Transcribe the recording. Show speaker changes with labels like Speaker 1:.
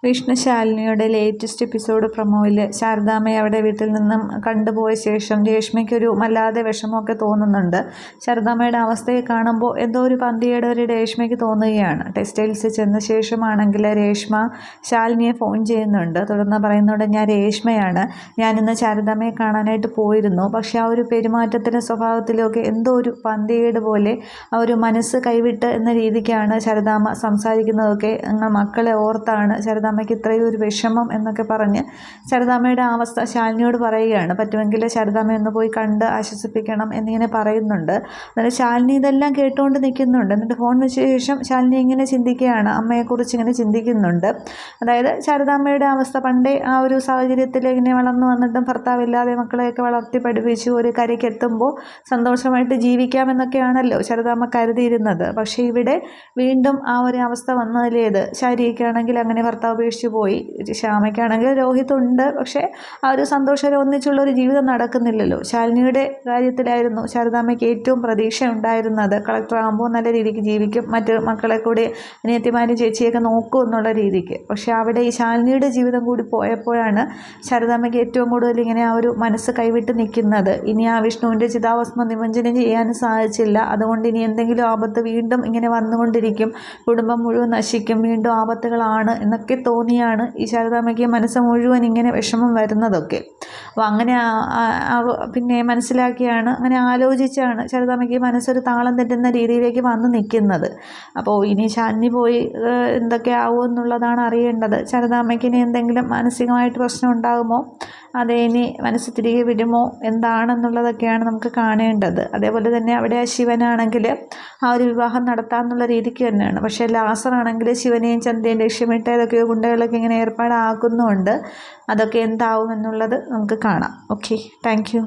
Speaker 1: വിഷ്ണുശാലിനിയുടെ latest episode പ്രൊമോയിൽ ശാരദാമ്മയെ അവിടെ വീട്ടിൽ നിന്നും കണ്ടുപോയ ശേഷം രേഷ്മയ്ക്കൊരു വല്ലാതെ വിഷമമൊക്കെ തോന്നുന്നുണ്ട്. ശാരദാമ്മയുടെ അവസ്ഥയെ കാണുമ്പോൾ എന്തോ ഒരു പന്തികേട് ഒരു രേഷ്മയ്ക്ക് തോന്നുകയാണ്. ടെക്സ്റ്റൈൽസിൽ ചെന്ന ശേഷമാണെങ്കിൽ രേഷ്മ ശാലിനിയെ ഫോൺ ചെയ്യുന്നുണ്ട്. തുടർന്ന് പറയുന്നുണ്ട്, ഞാൻ രേഷ്മയാണ്, ഞാനിന്ന് ശാരദാമ്മയെ കാണാനായിട്ട് പോയിരുന്നു. പക്ഷേ ആ ഒരു പെരുമാറ്റത്തിലും സ്വഭാവത്തിലുമൊക്കെ എന്തോ ഒരു പന്തികേട് പോലെ ആ ഒരു മനസ്സ് കൈവിട്ട് എന്ന രീതിക്കാണ് ശാരദാമ്മ സംസാരിക്കുന്നതൊക്കെ. നിങ്ങൾ മക്കളെ ഓർത്താണ് ശാരദാമ്മയ്ക്ക് ഇത്രയും ഒരു വിഷമം എന്നൊക്കെ പറഞ്ഞ് ശാരദാമ്മയുടെ അവസ്ഥ ശാലിനിയോട് പറയുകയാണ്. പറ്റുമെങ്കിൽ ശാരദാമ്മ ഒന്ന് പോയി കണ്ട് ആശ്വസിപ്പിക്കണം എന്നിങ്ങനെ പറയുന്നുണ്ട്. എന്നിട്ട് ശാലിനി ഇതെല്ലാം കേട്ടുകൊണ്ട് നിൽക്കുന്നുണ്ട്. എന്നിട്ട് ഫോൺ വെച്ച ശേഷം ശാലിനി ഇങ്ങനെ ചിന്തിക്കുകയാണ്, അമ്മയെക്കുറിച്ച് ഇങ്ങനെ ചിന്തിക്കുന്നുണ്ട്. അതായത് ശാരദാമ്മയുടെ അവസ്ഥ പണ്ടേ ആ ഒരു സാഹചര്യത്തിൽ ഇങ്ങനെ വളർന്നു വന്നിട്ടും ഭർത്താവില്ലാതെ മക്കളെയൊക്കെ വളർത്തി പഠിപ്പിച്ചു ഒരു കരയ്ക്ക് എത്തുമ്പോൾ സന്തോഷമായിട്ട് ജീവിക്കാമെന്നൊക്കെയാണല്ലോ ശാരദാമ്മ കരുതിയിരുന്നത്. പക്ഷേ ഇവിടെ വീണ്ടും ആ ഒരു അവസ്ഥ വന്നതിലേത് ശാരികയ്ക്കാണെങ്കിൽ അങ്ങനെ ഭർത്താവ് ഉപേക്ഷിച്ച് പോയി, ശ്യാമയ്ക്കാണെങ്കിൽ രോഹിത് ഉണ്ട്, പക്ഷേ ആ ഒരു സന്തോഷം ഒന്നിച്ചുള്ളൊരു ജീവിതം നടക്കുന്നില്ലല്ലോ. ശാലിനിയുടെ കാര്യത്തിലായിരുന്നു ശാരദാമ്മയ്ക്ക് ഏറ്റവും പ്രതീക്ഷ ഉണ്ടായിരുന്നത്. കളക്ടർ ആകുമ്പോൾ നല്ല രീതിക്ക് ജീവിക്കും, മറ്റ് മക്കളെ കൂടി അനിയത്തിമാരും ചേച്ചിയൊക്കെ നോക്കും എന്നുള്ള രീതിക്ക്. പക്ഷേ അവിടെ ഈ ശാലിനിയുടെ ജീവിതം കൂടി പോയപ്പോഴാണ് ശാരദാമ്മയ്ക്ക് ഏറ്റവും കൂടുതൽ ഇങ്ങനെ ആ ഒരു മനസ്സ് കൈവിട്ട് നിൽക്കുന്നത്. ഇനി ആ വിഷ്ണുവിൻ്റെ ചിതാഭസ്മം നിമഞ്ജനം ചെയ്യാനും സാധിച്ചില്ല. അതുകൊണ്ട് ഇനി എന്തെങ്കിലും ആപത്ത് വീണ്ടും ഇങ്ങനെ വന്നുകൊണ്ടിരിക്കും, കുടുംബം മുഴുവൻ നശിക്കും, വീണ്ടും ആപത്തുകളാണ് എന്നൊക്കെ തോന്നിയാണ് ഈ ശാരദാമ്മയ്ക്ക് മനസ്സ് മുഴുവൻ ഇങ്ങനെ വിഷമം വരുന്നതൊക്കെ. അപ്പോൾ അങ്ങനെ പിന്നെ മനസ്സിലാക്കിയാണ്, അങ്ങനെ ആലോചിച്ചാണ് ശാരദാമ്മയ്ക്ക് മനസ്സൊരു താളം തെറ്റുന്ന രീതിയിലേക്ക് വന്ന് നിൽക്കുന്നത്. അപ്പോൾ ഇനി ശാലിനി പോയി എന്തൊക്കെ ആവുമെന്നുള്ളതാണ് അറിയേണ്ടത്. ശാരദാമ്മയ്ക്ക് ഇനി എന്തെങ്കിലും മാനസികമായിട്ട് പ്രശ്നം ഉണ്ടാകുമോ, അതേ ഇനി മനസ്സ് തിരികെ വിടുമോ എന്താണെന്നുള്ളതൊക്കെയാണ് നമുക്ക് കാണേണ്ടത്. അതേപോലെ തന്നെ അവിടെ ശിവനാണെങ്കിൽ ആ ഒരു വിവാഹം നടത്താമെന്നുള്ള രീതിക്ക് തന്നെയാണ്. പക്ഷേ ലാസറാണെങ്കിൽ ശിവനെയും ചന്ദ്രയും ലക്ഷ്യമിട്ട് ഏതൊക്കെയോ ഗുണ്ടകളൊക്കെ ഇങ്ങനെ ഏർപ്പാടാക്കുന്നുണ്ട്. അതൊക്കെ എന്താവും എന്നുള്ളത് നമുക്ക് കാണാം. Okay, thank you.